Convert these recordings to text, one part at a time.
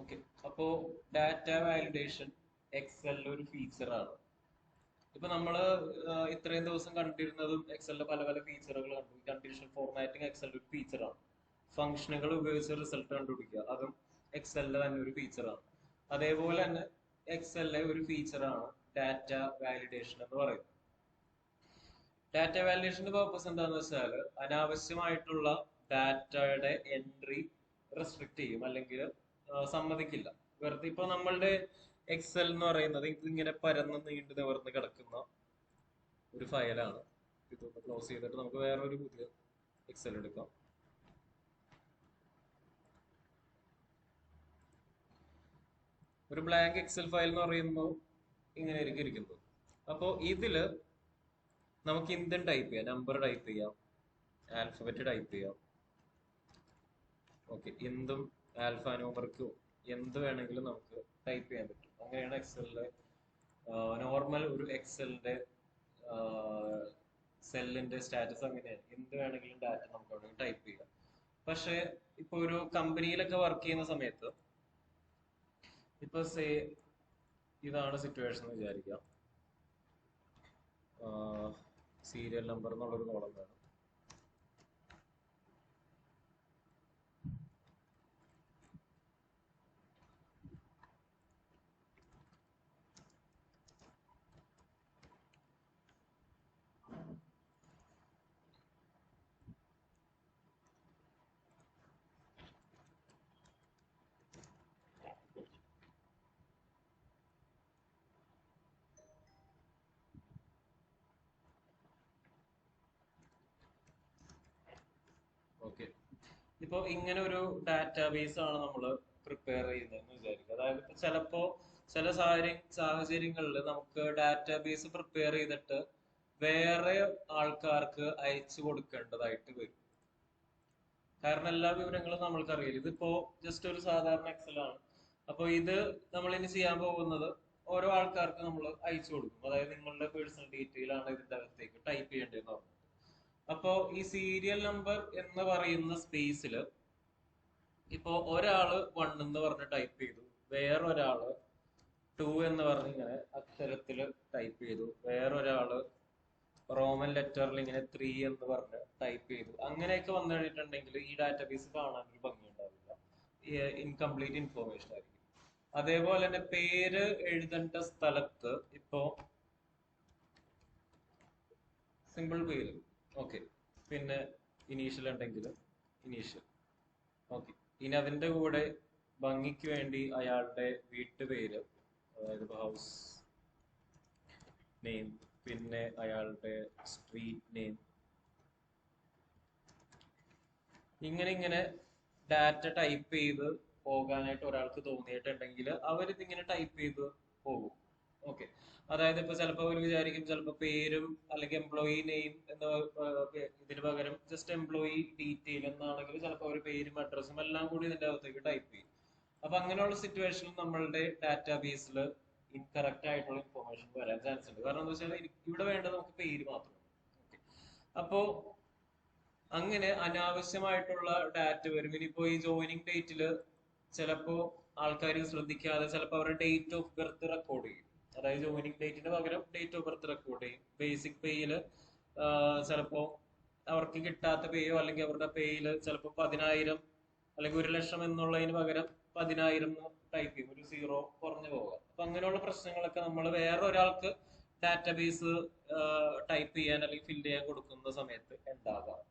Okay. അപ്പോ data validation എക്സലിലെ ഒരു ഫീച്ചറാണ്. ഇപ്പൊ നമ്മള് ഇത്രയും ദിവസം കണ്ടിരുന്നതും എക്സലിന്റെ പല പല ഫീച്ചറുകൾ കണ്ടു. കണ്ടീഷണൽ ഫോർമാറ്റിംഗ് എക്സലിന്റെ ഒരു ഫീച്ചറാണ്. ഫംഗ്ഷനുകൾ ഉപയോഗിച്ച് റിസൾട്ട് കണ്ടുപിടിക്കുക, അതും എക്സലിന്റെ തന്നെ ഒരു ഫീച്ചറാണ്. അതേപോലെ തന്നെ എക്സലിലെ ഒരു ഫീച്ചറാണ് ഡാറ്റ വാലിഡേഷൻ എന്ന് പറയുന്നത്. ഡാറ്റ വാലിഡേഷന്റെ പർപ്പസ് എന്താണെന്ന് വെച്ചാൽ അനാവശ്യമായിട്ടുള്ള ഡാറ്റയുടെ എൻട്രി റെസ്ട്രിക്ട് ചെയ്യും, അല്ലെങ്കിൽ സമ്മതിക്കില്ല. വെറുതെ ഇപ്പൊ നമ്മളുടെ എക്സൽ എന്ന് പറയുന്നത് ഇതിങ്ങനെ പരന്ന് നീണ്ടു നിവർന്ന് കിടക്കുന്ന ഒരു ഫയലാണ്. ഇതൊന്ന് ക്ലോസ് ചെയ്തിട്ട് നമുക്ക് വേറൊരു പുതിയ എക്സൽ എടുക്കാം. ഒരു ബ്ലാങ്ക് എക്സൽ ഫയൽ എന്ന് പറയുമ്പോൾ ഇങ്ങനെ ആയിരിക്കും ഇരിക്കുന്നത്. അപ്പോൾ ഇതില് നമുക്ക് ഇന്ത്യൻ ടൈപ്പ് ചെയ്യാം, നമ്പർ ടൈപ്പ് ചെയ്യാം, ആൽഫബറ്റ് ടൈപ്പ് ചെയ്യാം. ഓക്കെ, എന്തും ആൽഫ ന്യൂമറിക്കോ എന്ത് വേണമെങ്കിലും നമുക്ക് ടൈപ്പ് ചെയ്യാൻ പറ്റും. അങ്ങനെയാണ് എക്സലിലെ നോർമൽ ഒരു എക്സലിന്റെ സെല്ലിന്റെ സ്റ്റാറ്റസ് അങ്ങനെയാണ്. എന്ത് വേണമെങ്കിലും ഡാറ്റ നമുക്ക് വേണമെങ്കിൽ ടൈപ്പ് ചെയ്യാം. പക്ഷെ ഇപ്പൊ ഒരു കമ്പനിയിലൊക്കെ വർക്ക് ചെയ്യുന്ന സമയത്ത് ഇപ്പൊ ഇതാണ് സിറ്റുവേഷൻ എന്ന് വിചാരിക്കാം. സീരിയൽ നമ്പർ എന്നുള്ളൊരു കോളം വേണം. ഓക്കെ, ഇപ്പൊ ഇങ്ങനെ ഒരു ഡാറ്റാബേസ് ആണ് നമ്മൾ പ്രിപ്പയർ ചെയ്യുന്നതെന്ന് വിചാരിക്കുക. അതായത് ഇപ്പൊ ചില സാഹചര്യങ്ങളിൽ നമുക്ക് ഡാറ്റാബേസ് പ്രിപ്പയർ ചെയ്തിട്ട് വേറെ ആൾക്കാർക്ക് അയച്ചു കൊടുക്കേണ്ടതായിട്ട് വരും. കാരണം എല്ലാ വിവരങ്ങളും നമ്മൾക്കറിയില്ല. ഇതിപ്പോ ജസ്റ്റ് ഒരു സാധാരണ എക്സൽ ആണ്. അപ്പൊ ഇത് നമ്മൾ ഇനി ചെയ്യാൻ പോകുന്നത് ഓരോ ആൾക്കാർക്ക് നമ്മൾ അയച്ചു കൊടുക്കും. അതായത് നിങ്ങളുടെ പേഴ്സണൽ ഡീറ്റെയിൽ ആണ് ഇതിന്റെ അകത്തേക്ക് ടൈപ്പ് ചെയ്യേണ്ടതെന്ന് പറഞ്ഞു. അപ്പോ ഈ സീരിയൽ നമ്പർ എന്ന് പറയുന്ന സ്പേസിൽ ഇപ്പോ ഒരാള് 1 എന്ന് പറഞ്ഞ് ടൈപ്പ് ചെയ്തു, വേറൊരാള് 2 എന്ന് പറഞ്ഞ് ഇങ്ങനെ അക്ഷരത്തില് ടൈപ്പ് ചെയ്തു, വേറൊരാള് റോമൻ ലെറ്ററിൽ ഇങ്ങനെ 3 എന്ന് പറഞ്ഞ് ടൈപ്പ് ചെയ്തു. അങ്ങനെയൊക്കെ വന്നു കഴിഞ്ഞിട്ടുണ്ടെങ്കിൽ ഈ ഡാറ്റാബേസ് കാണാൻ ഒരു ഭംഗി ഉണ്ടാവില്ല, ഇൻകംപ്ലീറ്റ് ഇൻഫോർമേഷൻ ആയിരിക്കും. അതേപോലെ തന്നെ പേര് എഴുതേണ്ട സ്ഥലത്ത് ഇപ്പോ സിമ്പിൾ പേര്, ഓക്കെ, പിന്നെ ഇനീഷ്യൽ ഉണ്ടെങ്കിൽ ഇനീഷ്യൽ, ഓക്കെ. ഇനി അതിന്റെ കൂടെ ഭംഗിക്ക് വേണ്ടി അയാളുടെ വീട്ടുപേര്, അതായത് ഹൗസ് നെയിം, പിന്നെ അയാളുടെ സ്ട്രീറ്റ് നെയിം, ഇങ്ങനെ ഡാറ്റ ടൈപ്പ് ചെയ്ത് പോകാനായിട്ട് ഒരാൾക്ക് തോന്നിയിട്ടുണ്ടെങ്കിൽ അവരിതിങ്ങനെ ടൈപ്പ് ചെയ്ത് പോകും. ഓക്കെ, അതായത് ഇപ്പൊ ചിലപ്പോൾ അവർ വിചാരിക്കും ചിലപ്പോൾ പേരും അല്ലെങ്കിൽ എംപ്ലോയി നെയിം എന്ന ഇതിന് പകരം ജസ്റ്റ് എംപ്ലോയി ഡീറ്റെയിൽ എന്നാണെങ്കിൽ ചിലപ്പോൾ അവർ പേരും അഡ്രസ്സും എല്ലാം കൂടി ഇതിന്റെ അകത്തേക്ക് ടൈപ്പ് ചെയ്യും. അപ്പൊ അങ്ങനെയുള്ള സിറ്റുവേഷനിൽ നമ്മളുടെ ഡാറ്റാബേസിൽ ഇൻകറക്റ്റ് ആയിട്ടുള്ള ഇൻഫോർമേഷൻ വരാൻ ചാൻസ് ഉണ്ട്. കാരണം എന്താ വെച്ചാൽ ഇവിടെ വേണ്ടത് നമുക്ക് പേര് മാത്രമാണ്. ഓക്കെ, അപ്പോ അങ്ങനെ അനാവശ്യമായിട്ടുള്ള ഡാറ്റ വരും. ഇനിയിപ്പോ ഈ ജോയിനിങ് ഡേറ്റില് ചിലപ്പോ ആൾക്കാർ ശ്രദ്ധിക്കാതെ ചിലപ്പോൾ അവരുടെ ഡേറ്റ് ഓഫ് ബർത്ത് റെക്കോർഡ് ചെയ്യും. അതായത് ജോയിനിങ് ഡേറ്റിന് പകരം ഡേറ്റ് ഓഫ് ബർത്ത് റെക്കോർഡ് ചെയ്യും. ബേസിക് പേയില് ചിലപ്പോ അവർക്ക് കിട്ടാത്ത പേയോ അല്ലെങ്കിൽ അവരുടെ പേയില് ചിലപ്പോൾ 10,000 അല്ലെങ്കിൽ 1,00,000 എന്നുള്ളതിന് പകരം 10,000 ടൈപ്പ് ചെയ്യും, ഒരു സീറോ കുറഞ്ഞു പോകാം. അപ്പൊ അങ്ങനെയുള്ള പ്രശ്നങ്ങളൊക്കെ നമ്മൾ വേറെ ഒരാൾക്ക് ഡാറ്റാബേസ് ടൈപ്പ് ചെയ്യാൻ അല്ലെങ്കിൽ ഫില്ല് ചെയ്യാൻ കൊടുക്കുന്ന സമയത്ത് ഉണ്ടാകാം.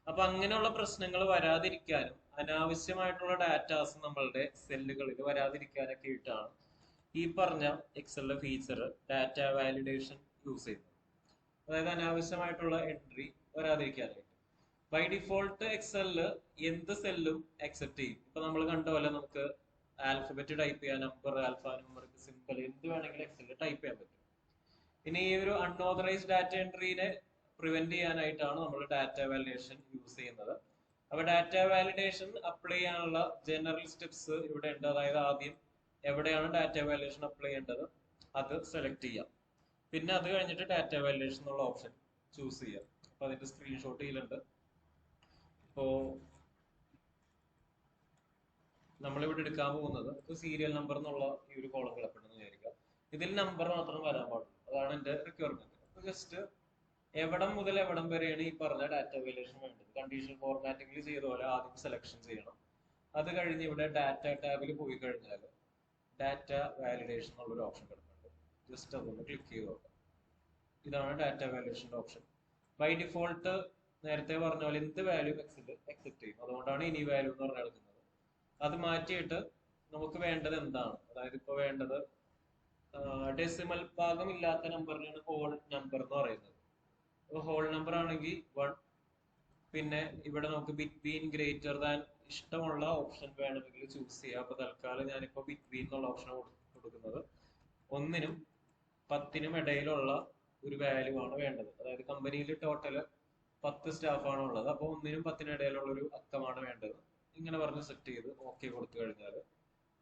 അപ്പൊ അങ്ങനെയുള്ള പ്രശ്നങ്ങൾ വരാതിരിക്കാനും അനാവശ്യമായിട്ടുള്ള ഡാറ്റാസ് നമ്മളുടെ സെല്ലുകളിൽ വരാതിരിക്കാനൊക്കെ ആയിട്ടാണ് ഈ പറഞ്ഞ എക്സലിലെ ഫീച്ചർ ഡാറ്റ വാലിഡേഷൻ യൂസ് ചെയ്യുന്നത്. അതായത് അനാവശ്യമായിട്ടുള്ള എൻട്രി വരാതിരിക്കാനായിട്ട്. ബൈ ഡിഫോൾട്ട് എക്സലില് എന്ത് സെല്ലും അക്സെപ്റ്റ് ചെയ്യും. ഇപ്പൊ നമ്മൾ കണ്ട പോലെ നമുക്ക് ആൽഫബറ്റ് ടൈപ്പ് ചെയ്യാൻ, നമ്പർ, ആൽഫ ന്യൂമറിക്, സിമ്പിൾ എന്ത് വേണമെങ്കിലും എക്സലിൽ ടൈപ്പ് ചെയ്യാൻ പറ്റും. ഇനി ഈ ഒരു അൺഓതറൈസ്ഡ് ഡാറ്റ എൻട്രീനെ പ്രിവെന്റ് ചെയ്യാനായിട്ടാണ് നമ്മൾ ഡാറ്റ വാലിഡേഷൻ യൂസ് ചെയ്യുന്നത്. അപ്പൊ ഡാറ്റ വാലിഡേഷൻ അപ്ലൈ ചെയ്യാനുള്ള ജനറൽ സ്റ്റെപ്സ് ഇവിടെ ഉണ്ട്. അതായത് ആദ്യം എവിടെയാണ് ഡാറ്റ വാലിഡേഷൻ അപ്ലൈ ചെയ്യേണ്ടത് അത് സെലക്ട് ചെയ്യാം. പിന്നെ അത് കഴിഞ്ഞിട്ട് ഡാറ്റ വാലിഡേഷൻ എന്നുള്ള ഓപ്ഷൻ ചൂസ് ചെയ്യാം. അപ്പൊ അതിന്റെ സ്ക്രീൻഷോട്ട് ഇതിലുണ്ട്. ഇപ്പോ നമ്മളിവിടെ എടുക്കാൻ പോകുന്നത് സീരിയൽ നമ്പർ എന്നുള്ള ഈ ഒരു കോളം കിടപ്പുണ്ടെന്ന് വിചാരിക്കാം. ഇതിൽ നമ്പർ മാത്രം വരാൻ പാടുള്ളൂ. അതാണ് എന്റെ റിക്വയർമെന്റ്. അപ്പൊ ജസ്റ്റ് എവിടം മുതൽ എവിടം വരെയാണ് ഈ പറഞ്ഞ ഡാറ്റ വാല്യൂഷൻ വേണ്ടത്. കണ്ടീഷൻ ഫോർമാറ്റിംഗിൽ ചെയ്ത പോലെ ആദ്യം സെലക്ഷൻ ചെയ്യണം. അത് കഴിഞ്ഞ് ഇവിടെ ഡാറ്റ ടാബിൽ പോയി കഴിഞ്ഞാൽ ഡാറ്റ വാലിഡേഷൻ എന്നുള്ളൊരു ഓപ്ഷൻ കിടക്കുന്നുണ്ട്. ജസ്റ്റ് അതൊന്ന് ക്ലിക്ക് ചെയ്ത് നോക്കാം. ഇതാണ് ഡാറ്റ വാലിഡേഷന്റെ ഓപ്ഷൻ. ബൈ ഡിഫോൾട്ട് നേരത്തെ പറഞ്ഞ പോലെ എന്ത് വാല്യൂ അക്സെപ്റ്റ് ചെയ്യും. അതുകൊണ്ടാണ് ഇനി വാല്യൂ എന്ന് പറഞ്ഞ് എടുക്കുന്നത്. അത് മാറ്റിയിട്ട് നമുക്ക് വേണ്ടത് എന്താണ്, അതായത് ഇപ്പൊ വേണ്ടത് ഡെസിമൽ ഭാഗം ഇല്ലാത്ത നമ്പറിനാണ് ഹോൾ നമ്പർ എന്ന് പറയുന്നത്. ഹോൾ നമ്പർ ആണെങ്കിൽ 1. പിന്നെ ഇവിടെ നമുക്ക് ബിറ്റ്വീൻ, ഗ്രേറ്റർ ദാൻ ഇഷ്ടമുള്ള ഓപ്ഷൻ വേണമെങ്കിൽ ചൂസ് ചെയ്യാം. അപ്പൊ തൽക്കാലം ഞാനിപ്പോ ബിറ്റ്വീൻ എന്നുള്ള ഓപ്ഷൻ കൊടുക്കുന്നത് 1നും 10നും ഇടയിലുള്ള ഒരു വാല്യൂ ആണ് വേണ്ടത്. അതായത് കമ്പനിയിൽ ടോട്ടല് 10 സ്റ്റാഫാണ് ഉള്ളത്. അപ്പൊ 1നും 10നും ഇടയിലുള്ള ഒരു അക്കമാണ് വേണ്ടത്. ഇങ്ങനെ പറഞ്ഞ് സെറ്റ് ചെയ്ത് ഓക്കെ കൊടുത്തു കഴിഞ്ഞാൽ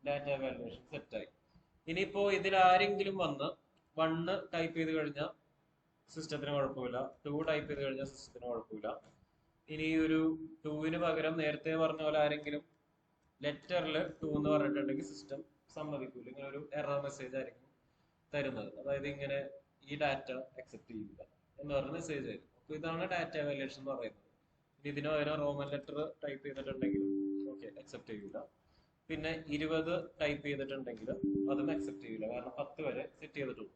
ഡാറ്റ വാല്യുവേഷൻ സെറ്റായി. ഇനിയിപ്പോ ഇതിൽ ആരെങ്കിലും വന്ന് 1 ടൈപ്പ് ചെയ്ത് കഴിഞ്ഞാൽ സിസ്റ്റത്തിന് കുഴപ്പമില്ല, 2 ടൈപ്പ് ചെയ്ത് കഴിഞ്ഞാൽ സിസ്റ്റത്തിന് കുഴപ്പമില്ല. ഇനി ഒരു 2ന് പകരം നേരത്തെ പറഞ്ഞ പോലെ ആരെങ്കിലും ലെറ്ററിൽ 2 എന്ന് പറഞ്ഞിട്ടുണ്ടെങ്കിൽ സിസ്റ്റം സമ്മതിക്കൂല. ഇങ്ങനെ ഒരു എറർ മെസ്സേജ് ആയിരിക്കും തരുന്നത്. അതായത് ഇങ്ങനെ ഈ ഡാറ്റ അക്സെപ്റ്റ് ചെയ്യില്ല എന്ന് പറഞ്ഞ മെസ്സേജ് ആയിരിക്കും. അപ്പൊ ഇതാണ് ഡാറ്റ വാല്യുവേഷൻ എന്ന് പറയുന്നത്. ഇതിന് പകരം റോമൻ ലെറ്റർ ടൈപ്പ് ചെയ്തിട്ടുണ്ടെങ്കിൽ ഓക്കെ അക്സെപ്റ്റ് ചെയ്യൂല. പിന്നെ 20 ടൈപ്പ് ചെയ്തിട്ടുണ്ടെങ്കിൽ അതും അക്സെപ്റ്റ് ചെയ്യൂല. കാരണം 10 വരെ സെറ്റ് ചെയ്തിട്ടുള്ളൂ.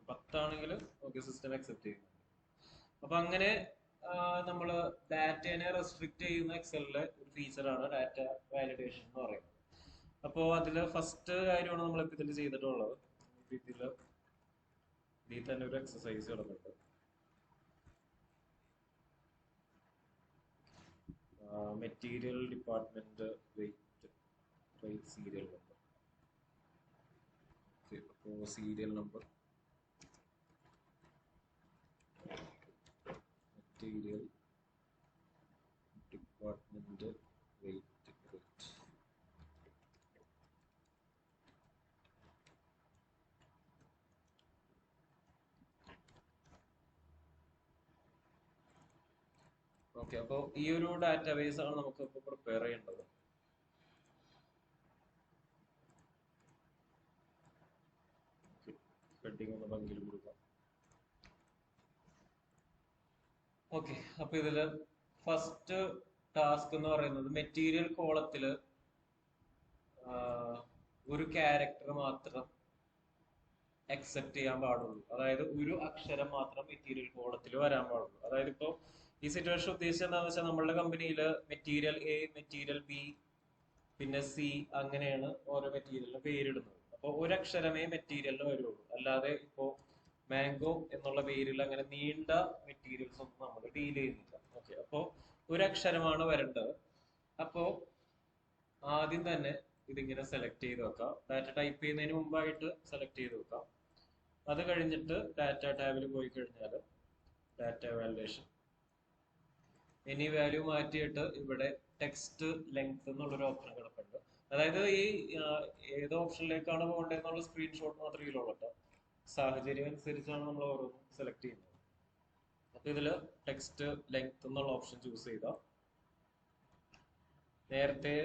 10 ആണെങ്കിൽ ഓക്കെ സിസ്റ്റം അക്സെപ്റ്റ് ചെയ്യുന്നു. അപ്പൊ അങ്ങനെ നമ്മൾ ഡാറ്റേനെ റെസ്ട്രിക്ട് ചെയ്യുന്ന എക്സലിലെ ഒരു ഫീച്ചറാണ് ഡാറ്റ വാലിഡേഷൻ എന്ന് പറയുന്നത്. അപ്പോൾ അതിൽ ഫസ്റ്റ് കാര്യമാണ് നമ്മളിപ്പോൾ ഇതിൽ ചെയ്തിട്ടുള്ളത്. ഇതിൽ തന്നെ ഒരു എക്സസൈസ് കിടന്നുണ്ട്. Material department weight serial number. അപ്പോൾ serial number material department weight. Okay, അപ്പോൾ ഈ ഒരു ഡാറ്റാബേസ് ആണ് നമുക്ക് ഇപ്പോൾ പ്രിപ്പയർ ചെയ്യേണ്ടത്. ഹെഡിങ് ഒന്ന് ഭംഗിയിൽ കൊടുക്കാം. ഓക്കെ, അപ്പൊ ഇതില് ഫസ്റ്റ് ടാസ്ക് എന്ന് പറയുന്നത് മെറ്റീരിയൽ കോളത്തില് ഒരു ക്യാരക്ടർ മാത്രം അക്സെപ്റ്റ് ചെയ്യാൻ പാടുള്ളൂ. അതായത് ഒരു അക്ഷരം മാത്രം മെറ്റീരിയൽ കോളത്തിൽ വരാൻ പാടുള്ളൂ. അതായത് ഇപ്പോ ഈ സിറ്റുവേഷൻ ഉദ്ദേശിച്ചത് എന്താണെന്ന് വെച്ചാൽ നമ്മളുടെ കമ്പനിയിൽ മെറ്റീരിയൽ എ, മെറ്റീരിയൽ ബി, പിന്നെ സി, അങ്ങനെയാണ് ഓരോ മെറ്റീരിയലിന് പേരിടുന്നത്. അപ്പോൾ ഒരക്ഷരമേ മെറ്റീരിയലിന് വരുള്ളൂ. അല്ലാതെ ഇപ്പോ മാംഗോ എന്നുള്ള പേരിൽ അങ്ങനെ നീണ്ട മെറ്റീരിയൽസ് ഒന്നും നമ്മൾ ഡീൽ ചെയ്യുന്നില്ല. ഓക്കെ, അപ്പോ ഒരക്ഷരമാണ് വരേണ്ടത്. അപ്പോ ആദ്യം തന്നെ ഇതിങ്ങനെ സെലക്ട് ചെയ്ത് വെക്കാം. ഡാറ്റ ടൈപ്പ് ചെയ്യുന്നതിന് മുമ്പായിട്ട് സെലക്ട് ചെയ്ത് വെക്കാം. അത് കഴിഞ്ഞിട്ട് ഡാറ്റ ടാബിൽ പോയി കഴിഞ്ഞാൽ ഡാറ്റ വാലിഡേഷൻ എനി വാല്യൂ മാറ്റിയിട്ട് ഇവിടെ ടെക്സ്റ്റ് ലെങ്ത് എന്നുള്ളൊരു ഓപ്ഷൻ കിടപ്പുണ്ട്. അതായത് ഈ ഏത് ഓപ്ഷനിലേക്കാണ് പോകേണ്ടതെന്നുള്ള സ്ക്രീൻഷോട്ട് മാത്രമേ ഇതിലുള്ളൂ കേട്ടോ. സാഹചര്യം അനുസരിച്ചാണ് നമ്മൾ ഓരോന്നും സെലക്ട് ചെയ്യുന്നത്. അപ്പൊ ഇതില് ടെക്സ്റ്റ് ലെങ്ത് എന്നുള്ള ഓപ്ഷൻ ചൂസ് ചെയ്താൽ നേരത്തെ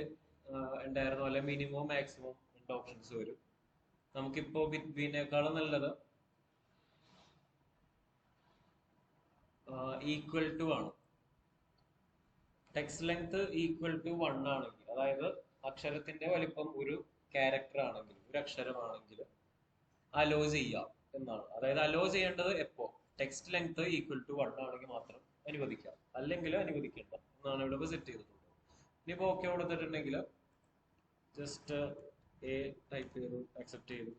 ഉണ്ടായിരുന്ന പോലെ മിനിമം മാക്സിമം 2 ഓപ്ഷൻസ് വരും. നമുക്കിപ്പോ ബിറ്റ്വീനേക്കാളും നല്ലത് ഈക്വൽ ടു ആണ്. ടെക്സ്റ്റ് ലെങ്ത് ഈക്വൽ ടു 1 ആണെങ്കിൽ, അതായത് അക്ഷരത്തിന്റെ വലിപ്പം ഒരു ക്യാരക്ടർ ആണെങ്കിൽ, ഒരു അക്ഷരമാണെങ്കിൽ അലോ ചെയ്യാം എന്നാണ്. അതായത് അലോ ചെയ്യേണ്ടത് എപ്പോ ടെക്സ്റ്റ് ലെങ്ത് ഈക്വൽ ടു 1 ആണെങ്കിൽ മാത്രം അനുവദിക്കാം, അല്ലെങ്കിൽ അനുവദിക്കേണ്ട എന്നാണ് ഇവിടെ സെറ്റ് ചെയ്തിട്ടുള്ളത്. ഇനിയിപ്പോ ഓക്കെ കൊടുത്തിട്ടുണ്ടെങ്കിൽ ജസ്റ്റ് എ ടൈപ്പ് ചെയ്തു, അക്സെപ്റ്റ് ചെയ്തു,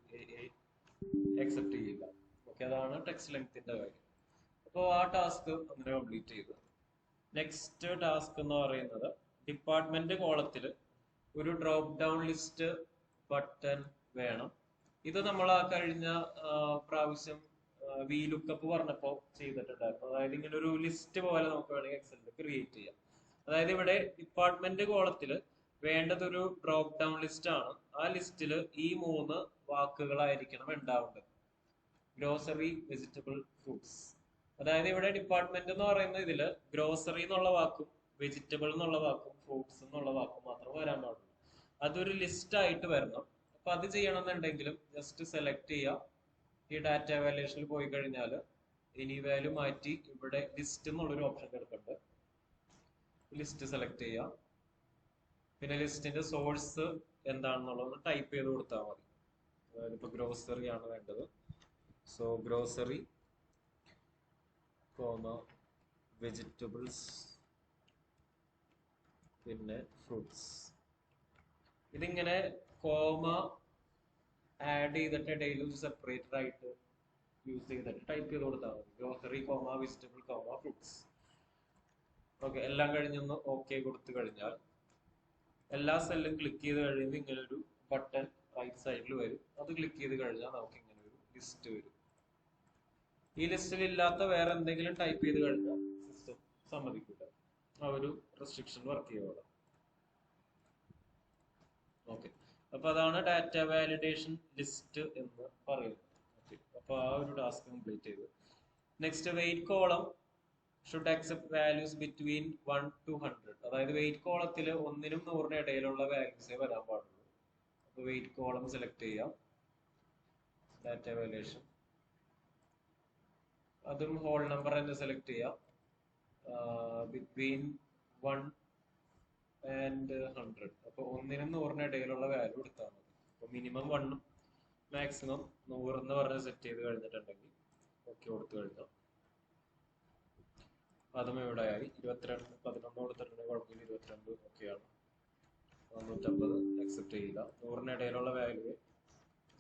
അക്സെപ്റ്റ് ചെയ്യില്ല. ഓക്കെ, അതാണ് ടെക്സ്റ്റ് ലെങ്ത്തിന്റെ കാര്യം. അപ്പോൾ ആ ടാസ്ക് അങ്ങനെ കംപ്ലീറ്റ് ചെയ്തു. നെക്സ്റ്റ് ടാസ്ക് എന്ന് പറയുന്നത് ഡിപ്പാർട്ട്മെന്റ് കോളത്തിൽ ഒരു ഡ്രോപ്പ് ഡൗൺ ലിസ്റ്റ് ബട്ടൺ വേണം. ഇത് നമ്മൾ ആ കഴിഞ്ഞ പ്രാവശ്യം വി ലുക്കപ്പ് പറഞ്ഞപ്പോൾ ചെയ്തിട്ടുണ്ടായിരുന്നു. അതായത് ഇങ്ങനെ ഒരു ലിസ്റ്റ് പോലെ നമുക്ക് വേണമെങ്കിൽ എക്സലിൽ ക്രിയേറ്റ് ചെയ്യാം. അതായത് ഇവിടെ ഡിപ്പാർട്ട്മെന്റ് കോളത്തിൽ വേണ്ടത് ഒരു ഡ്രോപ്പ് ഡൗൺ ലിസ്റ്റ് ആണ്. ആ ലിസ്റ്റിൽ ഈ 3 വാക്കുകളായിരിക്കണം ഉണ്ടാവേണ്ടത്: ഗ്രോസറി, വെജിറ്റബിൾ, ഫ്രൂട്ട്സ്. അതായത് ഇവിടെ ഡിപ്പാർട്ട്മെന്റ് എന്ന് പറയുന്ന ഇതില് ഗ്രോസറി എന്നുള്ള വാക്കും വെജിറ്റബിൾ എന്നുള്ള വാക്കും ഫ്രൂട്ട്സ് എന്നുള്ള വാക്കും മാത്രം വരാൻ പാടുള്ളൂ. അതൊരു ലിസ്റ്റ് ആയിട്ട് വരണം. അപ്പൊ അത് ചെയ്യണമെന്നുണ്ടെങ്കിലും ജസ്റ്റ് സെലക്ട് ചെയ്യുക. ഈ ഡാറ്റ വാല്യൂഷനിൽ പോയി കഴിഞ്ഞാൽ ഇനി വാല്യൂ മാറ്റി ഇവിടെ ലിസ്റ്റ് എന്നുള്ളൊരു ഓപ്ഷൻ കിടക്കുന്നുണ്ട്. ലിസ്റ്റ് സെലക്ട് ചെയ്യുക. പിന്നെ ലിസ്റ്റിന്റെ സോഴ്സ് എന്താണെന്നുള്ളത് ടൈപ്പ് ചെയ്ത് കൊടുത്താൽ മതി. അതായത് ഇപ്പൊ ഗ്രോസറി ആണ് വേണ്ടത്. സോ ഗ്രോസറി കോമ വെജിറ്റബിൾസ് പിന്നെ ഫ്രൂട്ട്സ്. ഇതിങ്ങനെ കോമ ആഡ് ചെയ്തിട്ട് ഇടയിൽ ഒരു സെപ്പറേറ്റർ ആയിട്ട് യൂസ് ചെയ്തിട്ട് ടൈപ്പ് ചെയ്ത് കൊടുത്താൽ മതി. Grocery comma vegetable comma fruits. Okay, എല്ലാം കഴിഞ്ഞൊന്ന് ഓക്കെ കൊടുത്തു കഴിഞ്ഞാൽ എല്ലാ സെല്ലും ക്ലിക്ക് ചെയ്ത് കഴിയുമ്പോൾ ഇങ്ങനെ ഒരു ബട്ടൺ റൈറ്റ് സൈഡിൽ വരും. അത് ക്ലിക്ക് ചെയ്ത് കഴിഞ്ഞാൽ നമുക്ക് ഇങ്ങനെ ഒരു ലിസ്റ്റ് വരും. ഈ ലിസ്റ്റിൽ ഇല്ലാത്ത വേറെ എന്തെങ്കിലും ടൈപ്പ് ചെയ്ത് കഴിഞ്ഞാൽ സിസ്റ്റം സമ്മതിക്കില്ല. ആ ഒരു റെസ്ട്രിക്ഷൻ വർക്ക് ചെയ്യുക. ഓക്കെ, അപ്പൊ അതാണ് ഡാറ്റ വാലിഡേഷൻ ലിസ്റ്റ് എന്ന് പറയുന്നത്. ഓക്കെ, അപ്പൊ ആ ഒരു ടാസ്ക് കംപ്ലീറ്റ് ചെയ്തു. Next weight column should accept values between 1 to 100. അതായത് വെയിറ്റ് കോളത്തിൽ 1നും 100നും ഇടയിലുള്ള വാല്യൂസേ വരാൻ പാടുള്ളൂ. അപ്പൊ വെയിറ്റ് കോളം സെലക്ട് ചെയ്യാം. ഡാറ്റ വാല്യൂഷൻ അതും ഹോൾ നമ്പർ തന്നെ സെലക്ട് ചെയ്യാം. Between 1 and 100. അപ്പൊ 1നും 100നും ഇടയിലുള്ള വാല്യൂ എടുത്താൽ മതി. അപ്പൊ മിനിമം 1ഉം മാക്സിമം 100 എന്ന് പറഞ്ഞ് സെറ്റ് ചെയ്ത് കഴിഞ്ഞിട്ടുണ്ടെങ്കിൽ ഓക്കെ കൊടുത്തു കഴിഞ്ഞാൽ അതും ഇവിടെ ആയി. 22 11 കൊടുത്തിട്ടുണ്ടെങ്കിൽ കുഴപ്പമില്ല. 22 ഓക്കെയാണ്. 450 അക്സെപ്റ്റ് ചെയ്യില്ല. 100ന് ഇടയിലുള്ള വാല്യൂ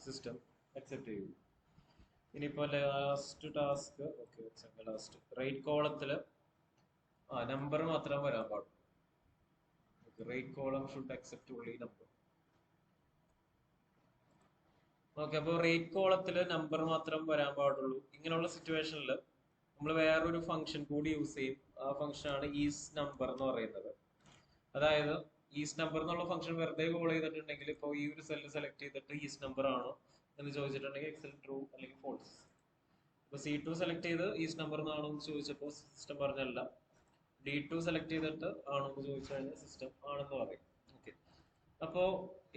സിസ്റ്റം അക്സെപ്റ്റ് ചെയ്യും. ഇനിയിപ്പോ ലാസ്റ്റ് ടാസ്ക് ലാസ്റ്റ് റേറ്റ് കോളത്തില് നമ്പർ മാത്രം വരാൻ പാടുള്ളൂ. Rate column should accept only number. Okay, അപ്പൊ റേറ്റ് കോളത്തില് നമ്പർ മാത്രം വരാൻ പാടുള്ളൂ. ഇങ്ങനെയുള്ള സിറ്റുവേഷനിൽ നമ്മൾ വേറൊരു ഫംഗ്ഷൻ കൂടി യൂസ് ചെയ്യും. ആ ഫംഗ്ഷൻ ആണ് ഈസ് നമ്പർ എന്ന് പറയുന്നത്. അതായത് ഈസ് നമ്പർ എന്നുള്ള ഫംഗ്ഷൻ വെറുതെ കോൾ ചെയ്തിട്ടുണ്ടെങ്കിൽ ഇപ്പോൾ ഈ ഒരു സെല്ല് സെലക്ട് ചെയ്തിട്ട് ഈസ് നമ്പർ ആണോ എന്ന് ചോദിച്ചിട്ടുണ്ടെങ്കിൽ എക്സൽ ട്രൂ അല്ലെങ്കിൽ ഫോൾസ്. ഇപ്പൊ C2 സെലക്ട് ചെയ്ത് ഈസ് നമ്പർ എന്നാണോ എന്ന് ചോദിച്ചപ്പോൾ സിസ്റ്റം പറഞ്ഞല്ല. D2 സെലക്ട് ചെയ്തിട്ട് ആണോ എന്ന് ചോദിച്ചു കഴിഞ്ഞാൽ സിസ്റ്റം ആണെന്ന് പറയും. ഓക്കെ, അപ്പോ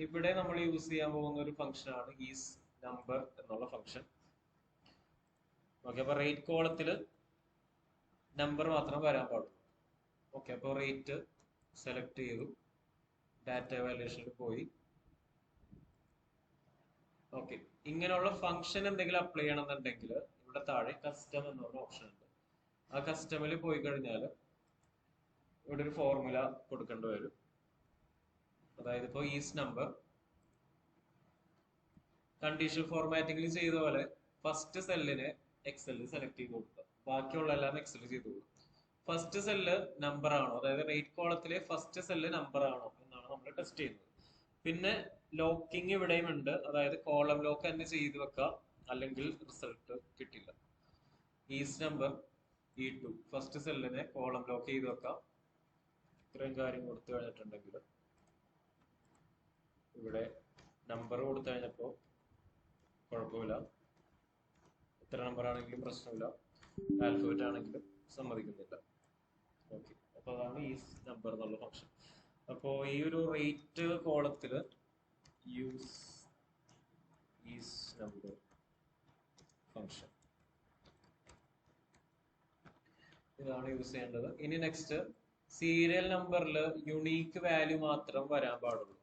ഇവിടെ നമ്മൾ യൂസ് ചെയ്യാൻ പോകുന്ന ഒരു ഫംഗ്ഷൻ ആണ് ഈസ് നമ്പർ എന്നുള്ള ഫംഗ്ഷൻ. ഓക്കെ, അപ്പൊ റേറ്റ് കോളത്തില് നമ്പർ മാത്രം വരാൻ പാടുള്ളൂ. ഓക്കെ, അപ്പൊ റേറ്റ് സെലക്ട് ചെയ്തു. ഡാറ്റ വാല്യൂഷനിൽ പോയി. ഓക്കെ, ഇങ്ങനെയുള്ള ഫംഗ്ഷൻ എന്തെങ്കിലും അപ്ലൈ ചെയ്യണമെന്നുണ്ടെങ്കിൽ ഇവിടെ താഴെ കസ്റ്റം എന്നുള്ള ഓപ്ഷൻ ഉണ്ട്. ആ കസ്റ്റമിൽ പോയി കഴിഞ്ഞാൽ ഇവിടെ ഒരു ഫോർമുല കൊടുക്കേണ്ടി വരും. അതായത് ഇപ്പോൾ ഈസ് നമ്പർ കണ്ടീഷൻ ഫോർമാറ്റിംഗിൽ ചെയ്ത പോലെ ഫസ്റ്റ് സെല്ലിനെ എക്സലിൽ സെലക്ട് ചെയ്ത് കൊടുക്കുക. ബാക്കിയുള്ള എല്ലാം എക്സൽ ചെയ്ത് കൊടുക്കുക. ഫസ്റ്റ് സെല്ല് നമ്പർ ആണോ, അതായത് റേറ്റ് കോളത്തിലെ ഫസ്റ്റ് സെല്ല് നമ്പർ ആണോ എന്നാണ് നമ്മൾ ടെസ്റ്റ് ചെയ്യുന്നത്. പിന്നെ ലോക്കിംഗ് ഇവിടെയും ഉണ്ട്. അതായത് കോളം ലോക്ക് തന്നെ ചെയ്ത് വെക്കാം, അല്ലെങ്കിൽ റിസൾട്ട് കിട്ടില്ല. ഈസ് നമ്പർ E2 ഫസ്റ്റ് സെല്ലിനെ കോളം ലോക്ക് ചെയ്ത് വെക്കാം. ഇത്രയും കാര്യം കൊടുത്തു കഴിഞ്ഞിട്ടുണ്ടെങ്കിൽ ഇവിടെ നമ്പർ കൊടുത്തു കഴിഞ്ഞപ്പോ കുഴപ്പമില്ല. എത്ര നമ്പർ ആണെങ്കിലും പ്രശ്നമില്ല. ആൽഫബറ്റ് ആണെങ്കിലും സമ്മതിക്കുന്നില്ല. ഓക്കെ, അപ്പൊ അതാണ് ഈസ് നമ്പർ എന്നുള്ള ഫംഗ്ഷൻ. അപ്പോ ഈ ഒരു റേറ്റ് കോളത്തില് യൂസ് ഈസ് നമ്പർ ഫംഗ്ഷൻ ഇതാണ് യൂസ് ചെയ്യേണ്ടത്. ഇനി നെക്സ്റ്റ് സീരിയൽ നമ്പറിൽ യുണീക്ക് വാല്യൂ മാത്രം വരാൻ പാടുള്ളൂ.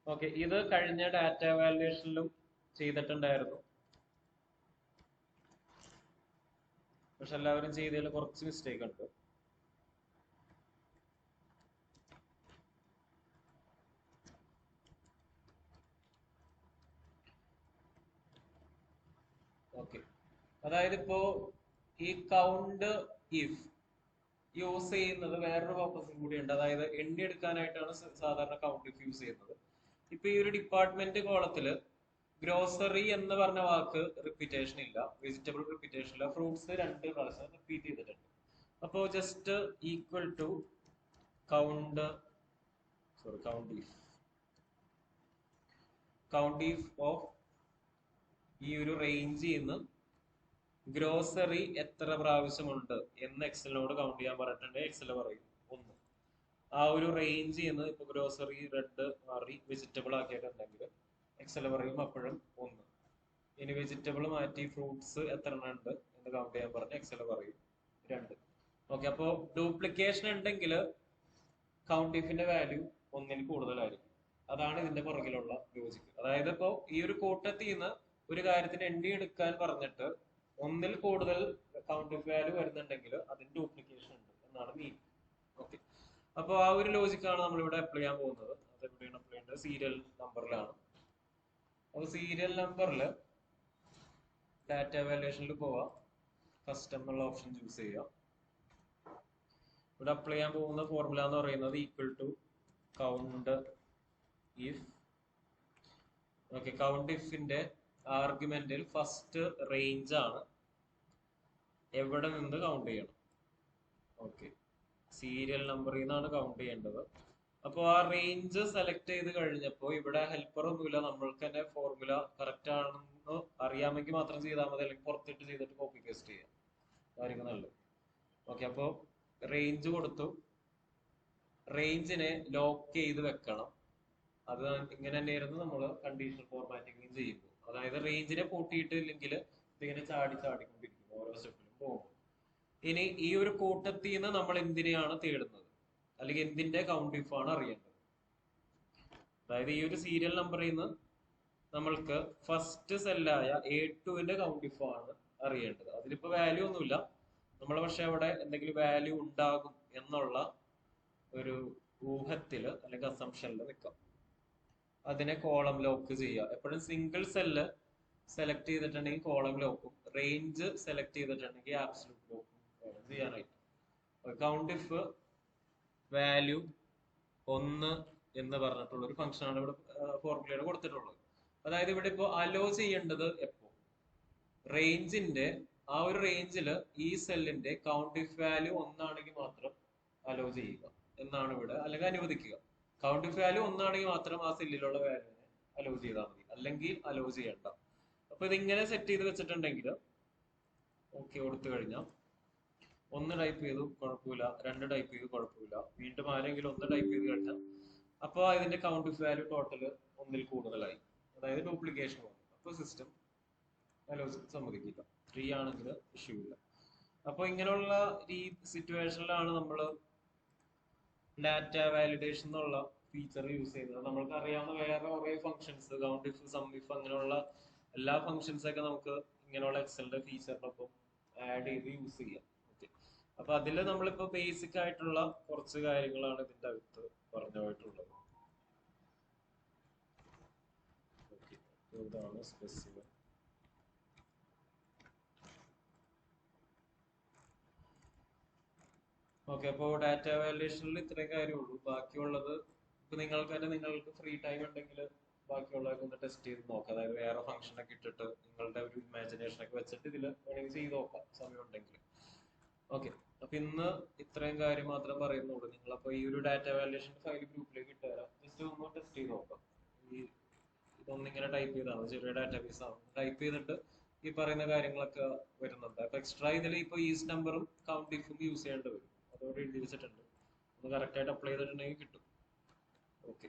ഓക്കെ, ഇത് കഴിഞ്ഞ ഡാറ്റ വാല്യുവേഷനിലും ചെയ്തിട്ടുണ്ടായിരുന്നു. പക്ഷെ എല്ലാവരും ചെയ്തതിൽ കുറച്ച് മിസ്റ്റേക്ക് ഉണ്ട്. ഓക്കെ, അതായത് ഇപ്പോ ഈ കൗണ്ട് ഇഫ് യൂസ് ചെയ്യുന്നത് വേറൊരു പർപ്പസും കൂടി ഉണ്ട്. അതായത് എണ്ണി എടുക്കാനായിട്ടാണ് സാധാരണ കൗണ്ട് ഇഫ് യൂസ് ചെയ്യുന്നത്. ഇപ്പൊ ഈ ഒരു ഡിപ്പാർട്ട്മെന്റ് കോളത്തില് ഗ്രോസറി എന്ന് പറഞ്ഞ വാക്ക് റിപ്പീറ്റേഷൻ ഇല്ല, വെജിറ്റബിൾ റിപ്പീറ്റേഷൻ ഇല്ല, ഫ്രൂട്ട്സ് 2 പ്രാവശ്യം റിപ്പീറ്റ് ചെയ്തിട്ടുണ്ട്. അപ്പോ just equal to count if of ഈ ഒരു റേഞ്ചിൽ നിന്ന് ഗ്രോസറി എത്ര പ്രാവശ്യമുണ്ട് എന്ന് എക്സലിനോട് കൗണ്ട് ചെയ്യാൻ പറഞ്ഞിട്ടുണ്ടെങ്കിൽ എക്സൽ പറയും 1. ആ ഒരു റേഞ്ച് ചെയ്യുന്നത് ഇപ്പൊ ഗ്രോസറി റെഡ് മാറി വെജിറ്റബിൾ ആക്കിയിട്ടുണ്ടെങ്കിൽ എക്സൽ പറയും അപ്പോഴും 1. ഇനി വെജിറ്റബിൾ മാറ്റി ഫ്രൂട്ട്സ് എത്ര എണ്ണം ഉണ്ട് എന്ന് കൗണ്ട് ചെയ്യാൻ പറഞ്ഞ് എക്സൽ പറയും 2. ഓക്കെ, അപ്പോൾ ഡ്യൂപ്ലിക്കേഷൻ ഉണ്ടെങ്കിൽ കൗണ്ട് ഇഫിന്റെ വാല്യൂ 1-ൽ കൂടുതലായിരിക്കും. അതാണ് ഇതിന്റെ പുറകിലുള്ള ലോജിക്ക്. അതായത് ഇപ്പോ ഈ ഒരു കൂട്ടത്തിൽ നിന്ന് ഒരു കാര്യത്തിന് എണ്ണി എടുക്കാൻ പറഞ്ഞിട്ട് 1-ൽ കൂടുതൽ കൗണ്ട് ഇഫ് വാല്യൂ വരുന്നുണ്ടെങ്കിൽ അതിന് ഡ്യൂപ്ലിക്കേഷൻ ഉണ്ട് എന്നാണ് മീൻ. ഓക്കെ, അപ്പോൾ ആ ഒരു ലോജിക്കാണ് നമ്മളിവിടെ അപ്ലൈ ചെയ്യാൻ പോകുന്നത്. അതെവിടെയാണ് അപ്ലൈ ചെയ്യേണ്ടത്? സീരിയൽ നമ്പറിലാണ്. അപ്പോൾ സീരിയൽ നമ്പറിൽ ഡാറ്റ വാല്യൂഷനിൽ പോവാം, കസ്റ്റം എന്നുള്ള ഓപ്ഷൻ ചൂസ് ചെയ്യുക. ഇവിടെ അപ്ലൈ ചെയ്യാൻ പോകുന്ന ഫോർമുല എന്ന് പറയുന്നത് equal to count if. Okay, count ഇഫിന്റെ ആർഗ്യുമെന്റിൽ ഫസ്റ്റ് റേഞ്ച് ആണ്, എവിടെ നിന്ന് കൗണ്ട് ചെയ്യണം. ഓക്കെ, സീരിയൽ നമ്പറിൽ നിന്നാണ് കൗണ്ട് ചെയ്യേണ്ടത്. അപ്പോൾ ആ റേഞ്ച് സെലക്ട് ചെയ്ത് കഴിഞ്ഞപ്പോൾ ഇവിടെ ഹെൽപ്പർ ഒന്നുമില്ല, നമ്മൾക്ക് തന്നെ ഫോർമുല കറക്റ്റ് ആണെന്ന് അറിയാമെങ്കിൽ മാത്രം ചെയ്താൽ മതി, അല്ലെങ്കിൽ പുറത്തിട്ട് ചെയ്തിട്ട് കോപ്പി പേസ്റ്റ് ചെയ്യാം, കാര്യങ്ങൾ നല്ലത്. ഓക്കെ, അപ്പോൾ റേഞ്ച് കൊടുത്തു, റേഞ്ചിനെ ലോക്ക് ചെയ്ത് വെക്കണം. അത് ഇങ്ങനെ തന്നെയായിരുന്നു നമ്മൾ കണ്ടീഷണൽ ഫോർമാറ്റിംഗ് ചെയ്യുമ്പോൾ. അതായത് റേഞ്ചിനെ പൂട്ടിയിട്ടില്ലെങ്കിൽ ഇതിങ്ങനെ ചാടിക്കൊണ്ടിരിക്കും ഓരോ സ്റ്റെപ്പിലും പോകുമ്പോൾ. ഇനി ഈ ഒരു കൂട്ടത്തിൽ നിന്ന് നമ്മൾ എന്തിനെയാണ് തേടുന്നത്, അല്ലെങ്കിൽ എന്തിന്റെ കൗണ്ട് ഇഫ് ആണ് അറിയേണ്ടത്. അതായത് ഈ ഒരു സീരിയൽ നമ്പറിൽ നിന്ന് നമ്മൾക്ക് ഫസ്റ്റ് സെല്ലായ A2-ന്റെ കൗണ്ട് ഇഫ് ആണ് അറിയേണ്ടത്. അതിലിപ്പോ വാല്യൂ ഒന്നുമില്ല, നമ്മൾ പക്ഷെ അവിടെ എന്തെങ്കിലും വാല്യൂ ഉണ്ടാകും എന്നുള്ള ഒരു ഊഹത്തില് അല്ലെങ്കിൽ അസംഷനിൽ നിൽക്കാം. അതിനെ കോളം ലോക്ക് ചെയ്യുക. എപ്പോഴും സിംഗിൾ സെല്ല് സെലക്ട് ചെയ്തിട്ടുണ്ടെങ്കിൽ കോളം ലോക്കും, റേഞ്ച് സെലക്ട് ചെയ്തിട്ടുണ്ടെങ്കിൽ ആബ്സലൂട്ട് ലോക്കും ചെയ്യാനായിട്ട്. കൗണ്ട് ഇഫ് വാല്യൂ 1 എന്ന് പറഞ്ഞിട്ടുള്ള ഒരു ഫംഗ്ഷൻ ആണ് ഇവിടെ ഫോർമുലയുടെ കൊടുത്തിട്ടുള്ളത്. അതായത് ഇവിടെ ഇപ്പോൾ അലോ ചെയ്യേണ്ടത് എപ്പോ റേഞ്ചിന്റെ ആ ഒരു റേഞ്ചില് ഈ സെല്ലിന്റെ കൗണ്ട് ഇഫ് വാല്യൂ 1 ആണെങ്കിൽ മാത്രം അലോ ചെയ്യുക എന്നാണ് ഇവിടെ, അല്ലെങ്കിൽ അനുവദിക്കുക. കൗണ്ട് ഇഫ് വാല്യൂ 1 ആണെങ്കിൽ മാത്രം ആ സെല്ലിലുള്ള വാല്യൂവിനെ അലോ ചെയ്താൽ മതി, അല്ലെങ്കിൽ അലോ ചെയ്യണ്ട. അപ്പൊ ഇതിങ്ങനെ സെറ്റ് ചെയ്ത് വെച്ചിട്ടുണ്ടെങ്കിൽ ഓക്കെ കൊടുത്തു കഴിഞ്ഞാൽ 1 ടൈപ്പ് ചെയ്തു കുഴപ്പമില്ല, 2 ടൈപ്പ് ചെയ്തു കുഴപ്പമില്ല, വീണ്ടും ആരെങ്കിലും 1 ടൈപ്പ് ചെയ്ത് കഴിഞ്ഞാൽ അപ്പോൾ ഇതിന്റെ കൗണ്ട് ഇഫ് വാല്യൂ ടോട്ടൽ 1-ൽ കൂടുതലായി, അതായത് ഡ്യൂപ്ലിക്കേഷൻ വന്നു. അപ്പോൾ സിസ്റ്റം സമ്മതിക്കില്ല. 3 ആണെങ്കിൽ ഇഷ്യൂ ഇല്ല. അപ്പൊ ഇങ്ങനെയുള്ള ഈ സിറ്റുവേഷനിലാണ് നമ്മൾ ഡാറ്റ വാലിഡേഷൻ എന്നുള്ള ഫീച്ചർ യൂസ് ചെയ്യുന്നത്. നമ്മൾക്ക് അറിയാവുന്ന വേറെ കുറെ functions, count if, sum if, അങ്ങനെയുള്ള എല്ലാ ഫംഗ്ഷൻസ് ഒക്കെ നമുക്ക് ഇങ്ങനെയുള്ള എക്സലിന്റെ ഫീച്ചറിനൊപ്പം ആഡ് ചെയ്ത് യൂസ് ചെയ്യാം. ഓക്കെ, അപ്പൊ അതിൽ നമ്മളിപ്പോ ബേസിക് ആയിട്ടുള്ള കുറച്ച് കാര്യങ്ങളാണ് ഇതിന്റെ അകത്ത് പറഞ്ഞു പോയിട്ടുള്ളത്. ഓക്കെ, ഇതാണ് സ്പെസിഫിക്. ഓക്കെ, അപ്പോൾ ഡാറ്റ വാല്യൂഷനിൽ ഇത്രയും കാര്യമുള്ളൂ. ബാക്കിയുള്ളത് ഇപ്പൊ നിങ്ങൾക്ക് ഫ്രീ ടൈം ഉണ്ടെങ്കിൽ ബാക്കിയുള്ളതൊക്കെ ഒന്ന് ടെസ്റ്റ് ചെയ്ത് നോക്കാം. അതായത് വേറെ ഫംഗ്ഷൻ ഒക്കെ ഇട്ടിട്ട് നിങ്ങളുടെ ഒരു ഇമാജിനേഷൻ ഒക്കെ വെച്ചിട്ട് ഇതിൽ വേണമെങ്കിൽ ചെയ്ത് നോക്കാം സമയം ഉണ്ടെങ്കിൽ. ഓക്കെ, അപ്പൊ ഇന്ന് ഇത്രയും കാര്യം മാത്രം പറയുന്നുള്ളൂ. നിങ്ങളപ്പോ ഈ ഒരു ഡാറ്റ വാല്യൂഷൻ ഫയൽ ഗ്രൂപ്പിലേക്ക് ഇട്ടുതരാം, ജസ്റ്റ് ഒന്ന് ടെസ്റ്റ് ചെയ്ത് നോക്കാം. ഈ ഇതൊന്നിങ്ങനെ ടൈപ്പ് ചെയ്താൽ മതി, ചെറിയ ഡാറ്റാബേസ് ആണ്, ടൈപ്പ് ചെയ്തിട്ട് ഈ പറയുന്ന കാര്യങ്ങളൊക്കെ വരുന്നുണ്ട്. അപ്പൊ എക്സ്ട്രാ ഇതിൽ ഇപ്പൊ ഈസ് നമ്പറും കൗണ്ട് ഇഫും യൂസ് ചെയ്യേണ്ടി വരും, അതോടെ എഴുതി വെച്ചിട്ടുണ്ട്. ഒന്ന് കറക്റ്റ് ആയിട്ട് അപ്ലൈ ചെയ്തിട്ടുണ്ടെങ്കിൽ കിട്ടും. ഓക്കെ.